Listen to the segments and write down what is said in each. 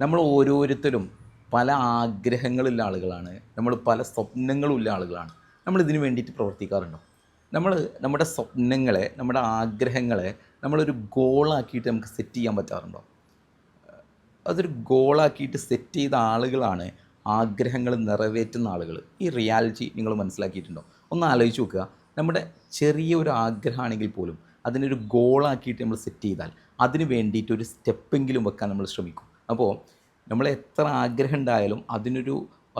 നമ്മൾ ഓരോരുത്തരും പല ആഗ്രഹങ്ങളുള്ള ആളുകളാണ്. നമ്മൾ പല സ്വപ്നങ്ങളുള്ള ആളുകളാണ്. നമ്മൾ ഇതിന് വേണ്ടിയിട്ട് പ്രവർത്തിക്കാറുണ്ടോ? നമ്മൾ നമ്മുടെ സ്വപ്നങ്ങളെ, നമ്മുടെ ആഗ്രഹങ്ങളെ നമ്മളൊരു ഗോളാക്കിയിട്ട് നമുക്ക് സെറ്റ് ചെയ്യാൻ പറ്റാറുണ്ടോ? അതൊരു ഗോളാക്കിയിട്ട് സെറ്റ് ചെയ്ത ആളുകളാണ് ആഗ്രഹങ്ങൾ നിറവേറ്റുന്ന ആളുകൾ. ഈ റിയാലിറ്റി നിങ്ങൾ മനസ്സിലാക്കിയിട്ടുണ്ടോ? ഒന്ന് ആലോചിച്ച് നോക്കുക. നമ്മുടെ ചെറിയ ഒരു ആഗ്രഹമാണെങ്കിൽ പോലും അതിനൊരു ഗോളാക്കിയിട്ട് നമ്മൾ സെറ്റ് ചെയ്താൽ അതിന് വേണ്ടിയിട്ട് ഒരു സ്റ്റെപ്പെങ്കിലും വെക്കാൻ നമ്മൾ ശ്രമിക്കും. അപ്പോൾ നമ്മൾ എത്ര ആഗ്രഹം ഉണ്ടായാലും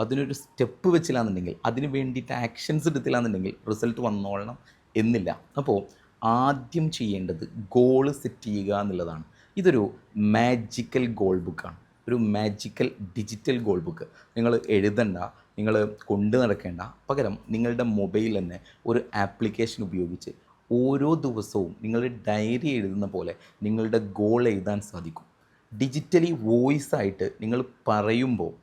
അതിനൊരു സ്റ്റെപ്പ് വെച്ചില്ലാന്നുണ്ടെങ്കിൽ, അതിന് വേണ്ടിയിട്ട് ആക്ഷൻസ് എടുത്തില്ലാന്നുണ്ടെങ്കിൽ റിസൾട്ട് വന്നോളണം എന്നില്ല. അപ്പോൾ ആദ്യം ചെയ്യേണ്ടത് ഗോള് സെറ്റ് ചെയ്യുക എന്നുള്ളതാണ്. ഇതൊരു മാജിക്കൽ ഗോൾ ബുക്കാണ്. ഒരു മാജിക്കൽ ഡിജിറ്റൽ ഗോൾ ബുക്ക്. നിങ്ങൾ എഴുതണ്ട, നിങ്ങൾ കൊണ്ട് നടക്കേണ്ട. പകരം നിങ്ങളുടെ മൊബൈൽ തന്നെ ഒരു ആപ്ലിക്കേഷൻ ഉപയോഗിച്ച് ഓരോ ദിവസവും നിങ്ങൾ ഡയറി എഴുതുന്ന പോലെ നിങ്ങളുടെ ഗോൾ എഴുതാൻ സാധിക്കും. ഡിജിറ്റലി വോയിസ് ആയിട്ട് നിങ്ങൾ പറയുമ്പോൾ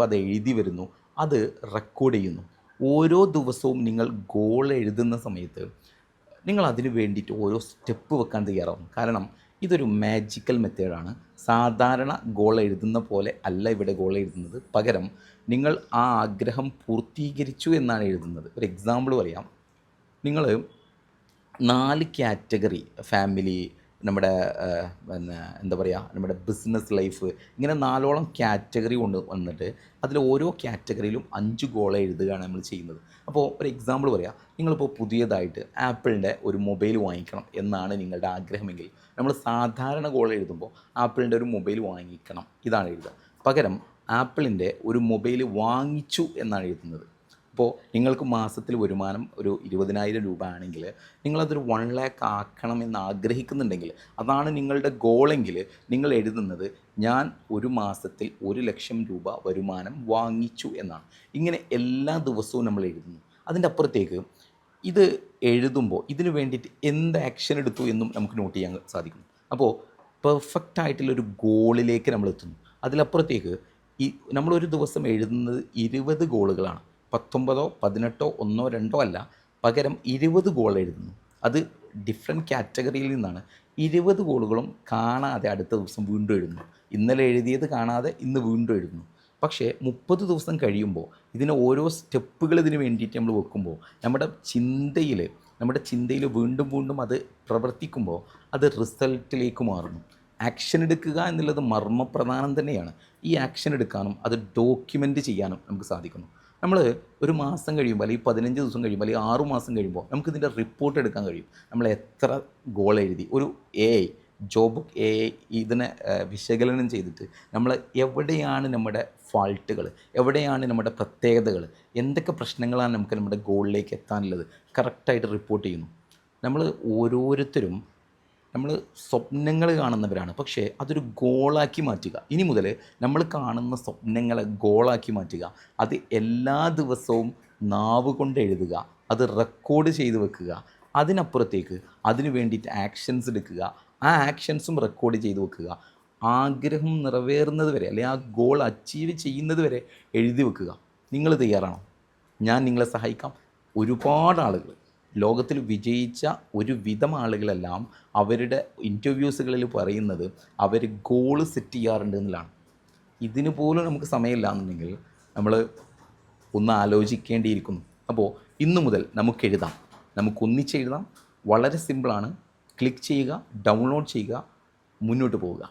അത് എഴുതി വരുന്നു, അത് റെക്കോർഡ് ചെയ്യുന്നു. ഓരോ ദിവസവും നിങ്ങൾ ഗോൾ എഴുതുന്ന സമയത്ത് നിങ്ങൾ അതിന് വേണ്ടിയിട്ട് ഓരോ സ്റ്റെപ്പ് വെക്കാൻ തയ്യാറാവും. കാരണം ഇതൊരു മാജിക്കൽ മെത്തേഡാണ്. സാധാരണ ഗോൾ എഴുതുന്ന പോലെ അല്ല ഇവിടെ ഗോൾ എഴുതുന്നത്. പകരം നിങ്ങൾ ആ ആഗ്രഹം പൂർത്തീകരിച്ചു എന്നാണ് എഴുതുന്നത്. ഒരു എക്സാമ്പിൾ പറയാം. നിങ്ങൾ 4 കാറ്റഗറി, ഫാമിലി, നമ്മുടെ പിന്നെ എന്താ പറയുക, നമ്മുടെ ബിസിനസ് ലൈഫ്, ഇങ്ങനെ 4ഓളം കാറ്റഗറി കൊണ്ട് വന്നിട്ട് അതിൽ ഓരോ കാറ്റഗറിയിലും 5 ഗോൾ എഴുതുകയാണ് നമ്മൾ ചെയ്യുന്നത്. അപ്പോൾ ഒരു എക്സാമ്പിൾ പറയാം. നിങ്ങളിപ്പോൾ പുതിയതായിട്ട് ആപ്പിളിൻ്റെ ഒരു മൊബൈൽ വാങ്ങിക്കണം എന്നാണ് നിങ്ങളുടെ ആഗ്രഹമെങ്കിൽ നമ്മൾ സാധാരണ ഗോൾ എഴുതുമ്പോൾ ആപ്പിളിൻ്റെ ഒരു മൊബൈൽ വാങ്ങിക്കണം ഇതാണ് എഴുതുക. പകരം ആപ്പിളിൻ്റെ ഒരു മൊബൈൽ വാങ്ങിച്ചു എന്നാണ് എഴുതുന്നത്. അപ്പോൾ നിങ്ങൾക്ക് മാസത്തിൽ വരുമാനം ഒരു 20,000 രൂപ ആണെങ്കിൽ നിങ്ങളതൊരു 1,00,000 ആക്കണം എന്ന് ആഗ്രഹിക്കുന്നുണ്ടെങ്കിൽ, അതാണ് നിങ്ങളുടെ ഗോളെങ്കിൽ, നിങ്ങൾ എഴുതുന്നത് ഞാൻ ഒരു മാസത്തിൽ 1,00,000 രൂപ വരുമാനം വാങ്ങിച്ചു എന്നാണ്. ഇങ്ങനെ എല്ലാ ദിവസവും നമ്മൾ എഴുതുന്നു. അതിൻ്റെ അപ്പുറത്തേക്ക് ഇത് എഴുതുമ്പോൾ ഇതിന് വേണ്ടിയിട്ട് എന്ത് ആക്ഷൻ എടുത്തു എന്നും നമുക്ക് നോട്ട് ചെയ്യാൻ സാധിക്കും. അപ്പോൾ പെർഫെക്റ്റ് ആയിട്ടുള്ളൊരു ഗോളിലേക്ക് നമ്മൾ എത്തുന്നു. അതിലപ്പുറത്തേക്ക് നമ്മളൊരു ദിവസം എഴുതുന്നത് 20 ഗോളുകളാണ്. 19, 18, 1, 2 അല്ല, പകരം 20 ഗോൾ എഴുതുന്നു. അത് ഡിഫറെൻറ്റ് കാറ്റഗറിയിൽ നിന്നാണ്. 20 ഗോളുകളും കാണാതെ അടുത്ത ദിവസം വീണ്ടും എഴുതുന്നു. ഇന്നലെ എഴുതിയത് കാണാതെ ഇന്ന് വീണ്ടും എഴുതുന്നു. പക്ഷേ 30 ദിവസം കഴിയുമ്പോൾ ഇതിന് ഓരോ സ്റ്റെപ്പുകൾ ഇതിന് വേണ്ടിയിട്ട് നമ്മൾ വെക്കുമ്പോൾ നമ്മുടെ ചിന്തയിൽ വീണ്ടും വീണ്ടും അത് പ്രവർത്തിക്കുമ്പോൾ അത് റിസൾട്ടിലേക്ക് മാറുന്നു. ആക്ഷൻ എടുക്കുക എന്നുള്ളത് മർമ്മപ്രധാനം തന്നെയാണ്. ഈ ആക്ഷൻ എടുക്കാനും അത് ഡോക്യുമെൻ്റ് ചെയ്യാനും നമുക്ക് സാധിക്കുന്നു. നമ്മൾ ഒരു മാസം കഴിയുമ്പോൾ, അല്ലെങ്കിൽ 15 ദിവസം കഴിയുമ്പോൾ, അല്ലെങ്കിൽ 6 മാസം കഴിയുമ്പോൾ നമുക്കിതിൻ്റെ റിപ്പോർട്ട് എടുക്കാൻ കഴിയും. നമ്മൾ എത്ര ഗോൾ എഴുതി. ഒരു ജോബുക്ക് ഇതിനെ വിശകലനം ചെയ്തിട്ട് നമ്മൾ എവിടെയാണ് നമ്മുടെ ഫാൾട്ടുകൾ, എവിടെയാണ് നമ്മുടെ പ്രത്യേകതകൾ, എന്തൊക്കെ പ്രശ്നങ്ങളാണ് നമുക്ക് നമ്മുടെ ഗോളിലേക്ക് എത്താനുള്ളത് കറക്റ്റായിട്ട് റിപ്പോർട്ട് ചെയ്യുന്നു. നമ്മൾ ഓരോരുത്തരും സ്വപ്നങ്ങൾ കാണുന്നവരാണ്. പക്ഷേ അതൊരു ഗോളാക്കി മാറ്റുക. ഇനി മുതൽ നമ്മൾ കാണുന്ന സ്വപ്നങ്ങളെ ഗോളാക്കി മാറ്റുക. അത് എല്ലാ ദിവസവും നാവ് കൊണ്ട് എഴുതുക, അത് റെക്കോർഡ് ചെയ്ത് വെക്കുക. അതിനപ്പുറത്തേക്ക് അതിന് വേണ്ടിയിട്ട് ആക്ഷൻസ് എടുക്കുക. ആ ആക്ഷൻസും റെക്കോർഡ് ചെയ്ത് വെക്കുക. ആഗ്രഹം നിറവേറുന്നത് വരെ, അല്ലെങ്കിൽ ആ ഗോൾ അച്ചീവ് ചെയ്യുന്നത് വരെ എഴുതി വെക്കുക. നിങ്ങൾ തയ്യാറാണോ? ഞാൻ നിങ്ങളെ സഹായിക്കാം. ഒരുപാട് ആളുകൾ, ലോകത്തിൽ വിജയിച്ച ഒരുവിധം ആളുകളെല്ലാം അവരുടെ ഇൻ്റർവ്യൂസുകളിൽ പറയുന്നത് അവർ ഗോള് സെറ്റ് ചെയ്യാറുണ്ട് എന്നുള്ളതാണ്. ഇതിന് പോലും നമുക്ക് സമയമില്ല എന്നുണ്ടെങ്കിൽ നമ്മൾ ഒന്ന് ആലോചിക്കേണ്ടിയിരിക്കുന്നു. അപ്പോൾ ഇന്നു മുതൽ നമുക്കെഴുതാം, നമുക്കൊന്നിച്ചെഴുതാം. വളരെ സിമ്പിളാണ്. ക്ലിക്ക് ചെയ്യുക, ഡൗൺലോഡ് ചെയ്യുക, മുന്നോട്ട് പോവുക.